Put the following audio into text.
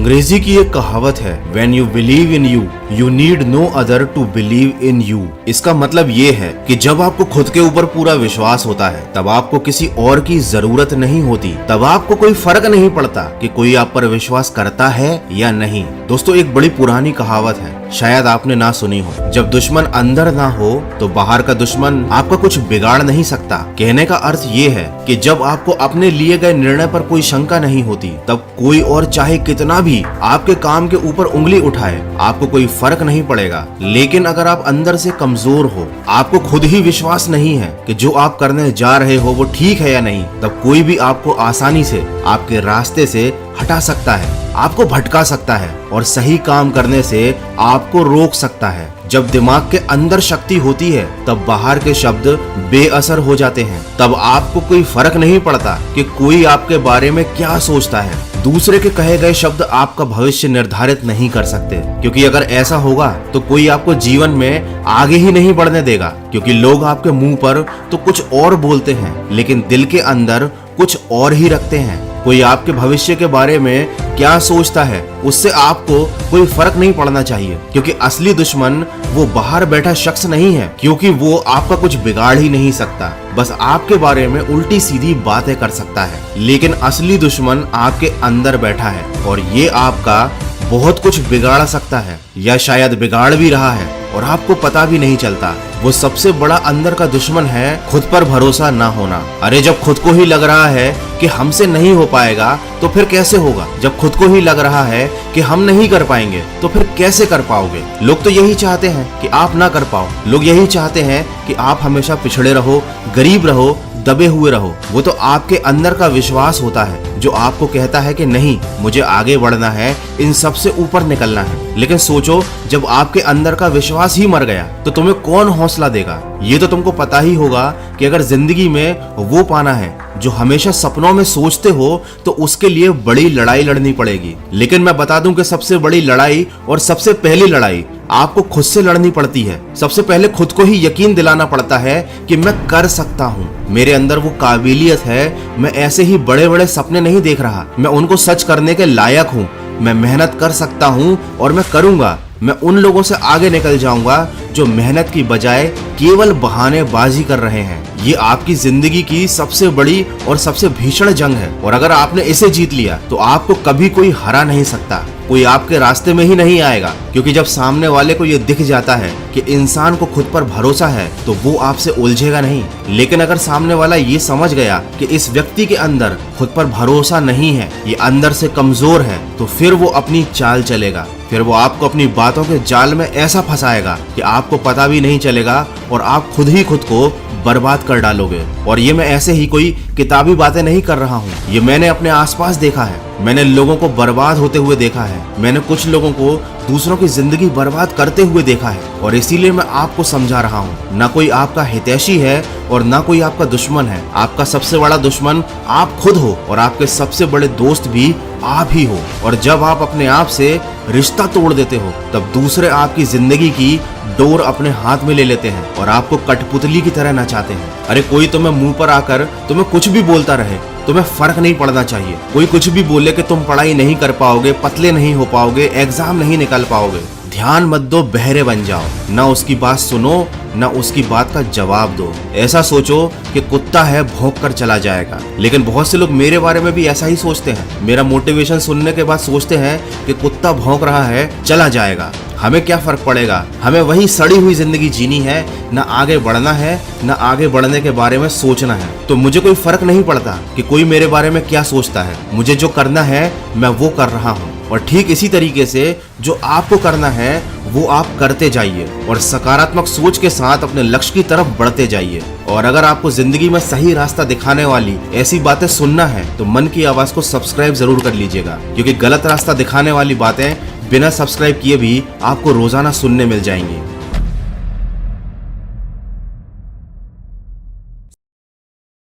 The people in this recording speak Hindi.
अंग्रेजी की एक कहावत है, When you believe in you, you need no other to believe in you। इसका मतलब ये है कि जब आपको खुद के ऊपर पूरा विश्वास होता है तब आपको किसी और की जरूरत नहीं होती, तब आपको कोई फर्क नहीं पड़ता कि कोई आप पर विश्वास करता है या नहीं। दोस्तों, एक बड़ी पुरानी कहावत है, शायद आपने ना सुनी हो, जब दुश्मन अंदर ना हो तो बाहर का दुश्मन आपका कुछ बिगाड़ नहीं सकता। कहने का अर्थ ये है कि जब आपको अपने लिए गए निर्णय पर कोई शंका नहीं होती तब कोई और चाहे कितना भी आपके काम के ऊपर उंगली उठाए आपको कोई फर्क नहीं पड़ेगा। लेकिन अगर आप अंदर से कमजोर हो, आपको खुद ही विश्वास नहीं है कि जो आप करने जा रहे हो वो ठीक है या नहीं, तब कोई भी आपको आसानी से आपके रास्ते से हटा सकता है, आपको भटका सकता है और सही काम करने से आपको रोक सकता है। जब दिमाग के अंदर शक्ति होती है तब बाहर के शब्द बेअसर हो जाते हैं। तब आपको कोई फर्क नहीं पड़ता कि कोई आपके बारे में क्या सोचता है। दूसरे के कहे गए शब्द आपका भविष्य निर्धारित नहीं कर सकते, क्योंकि अगर ऐसा होगा तो कोई आपको जीवन में आगे ही नहीं बढ़ने देगा, क्योंकि लोग आपके मुंह पर तो कुछ और बोलते हैं लेकिन दिल के अंदर कुछ और ही रखते हैं। कोई आपके भविष्य के बारे में क्या सोचता है उससे आपको कोई फर्क नहीं पड़ना चाहिए, क्योंकि असली दुश्मन वो बाहर बैठा शख्स नहीं है, क्योंकि वो आपका कुछ बिगाड़ ही नहीं सकता, बस आपके बारे में उल्टी सीधी बातें कर सकता है। लेकिन असली दुश्मन आपके अंदर बैठा है और ये आपका बहुत कुछ बिगाड़ सकता है या शायद बिगाड़ भी रहा है और आपको पता भी नहीं चलता। वो सबसे बड़ा अंदर का दुश्मन है खुद पर भरोसा ना होना। अरे जब खुद को ही लग रहा है कि हमसे नहीं हो पाएगा तो फिर कैसे होगा? जब खुद को ही लग रहा है कि हम नहीं कर पाएंगे तो फिर कैसे कर पाओगे? लोग तो यही चाहते हैं कि आप ना कर पाओ, लोग यही चाहते हैं कि आप हमेशा पिछड़े रहो, गरीब रहो, दबे हुए रहो। वो तो आपके अंदर का विश्वास होता है जो आपको कहता है कि नहीं, मुझे आगे बढ़ना है, इन सब से ऊपर निकलना है। लेकिन सोचो, जब आपके अंदर का विश्वास ही मर गया तो तुम्हें कौन हौसला देगा? ये तो तुमको पता ही होगा कि अगर जिंदगी में वो पाना है जो हमेशा सपनों में सोचते हो तो उसके लिए बड़ी लड़ाई लड़नी पड़ेगी। लेकिन मैं बता दूं कि सबसे बड़ी लड़ाई और सबसे पहली लड़ाई आपको खुद से लड़नी पड़ती है। सबसे पहले खुद को ही यकीन दिलाना पड़ता है कि मैं कर सकता हूँ, मेरे अंदर वो काबिलियत है, मैं ऐसे ही बड़े बड़े सपने नहीं देख रहा, मैं उनको सच करने के लायक हूँ, मैं मेहनत कर सकता हूँ और मैं करूँगा। मैं उन लोगों से आगे निकल जाऊंगा जो मेहनत की बजाय केवल बहानेबाजी कर रहे हैं। ये आपकी जिंदगी की सबसे बड़ी और सबसे भीषण जंग है और अगर आपने इसे जीत लिया तो आपको कभी कोई हरा नहीं सकता, कोई आपके रास्ते में ही नहीं आएगा, क्योंकि जब सामने वाले को ये दिख जाता है कि इंसान को खुद पर भरोसा है तो वो आपसे उलझेगा नहीं। लेकिन अगर सामने वाला ये समझ गया कि इस व्यक्ति के अंदर खुद पर भरोसा नहीं है, ये अंदर से कमजोर है, तो फिर वो अपनी चाल चलेगा, फिर वो आपको अपनी बातों के जाल में ऐसा फंसाएगा कि आपको पता भी नहीं चलेगा और आप खुद ही खुद को बर्बाद कर डालोगे। और ये मैं ऐसे ही कोई किताबी बातें नहीं कर रहा हूँ, ये मैंने अपने आसपास देखा है। मैंने लोगों को बर्बाद होते हुए देखा है, मैंने कुछ लोगों को दूसरों की जिंदगी बर्बाद करते हुए देखा है और इसीलिए मैं आपको समझा रहा हूँ। ना कोई आपका हितैषी है और ना कोई आपका दुश्मन है, आपका सबसे बड़ा दुश्मन आप खुद हो और आपके सबसे बड़े दोस्त भी आप ही हो। और जब आप अपने आप से रिश्ता तोड़ देते हो तब दूसरे आपकी जिंदगी की डोर अपने हाथ में ले लेते हैं और आपको कठपुतली की तरह नचाते हैं। अरे कोई तुम्हें मुंह पर आकर तुम्हें कुछ भी बोलता रहे, तुम्हें फर्क नहीं पड़ना चाहिए। कोई कुछ भी बोले कि तुम पढ़ाई नहीं कर पाओगे, पतले नहीं हो पाओगे, एग्जाम नहीं निकाल पाओगे, ध्यान मत दो, बहरे बन जाओ, ना उसकी बात सुनो ना उसकी बात का जवाब दो। ऐसा सोचो कि कुत्ता है, भौंक कर चला जाएगा। लेकिन बहुत से लोग मेरे बारे में भी ऐसा ही सोचते हैं, मेरा मोटिवेशन सुनने के बाद सोचते हैं कि कुत्ता भौंक रहा है, चला जाएगा, हमें क्या फर्क पड़ेगा, हमें वही सड़ी हुई जिंदगी जीनी है, ना आगे बढ़ना है ना आगे बढ़ने के बारे में सोचना है। तो मुझे कोई फर्क नहीं पड़ता कि कोई मेरे बारे में क्या सोचता है, मुझे जो करना है मैं वो कर रहा हूँ। और ठीक इसी तरीके से जो आपको करना है वो आप करते जाइए और सकारात्मक सोच के साथ अपने लक्ष्य की तरफ बढ़ते जाइए। और अगर आपको जिंदगी में सही रास्ता दिखाने वाली ऐसी बातें सुनना है तो मन की आवाज को सब्सक्राइब जरूर कर लीजिएगा, क्योंकि गलत रास्ता दिखाने वाली बातें बिना सब्सक्राइब किए भी आपको रोजाना सुनने मिल जाएंगी।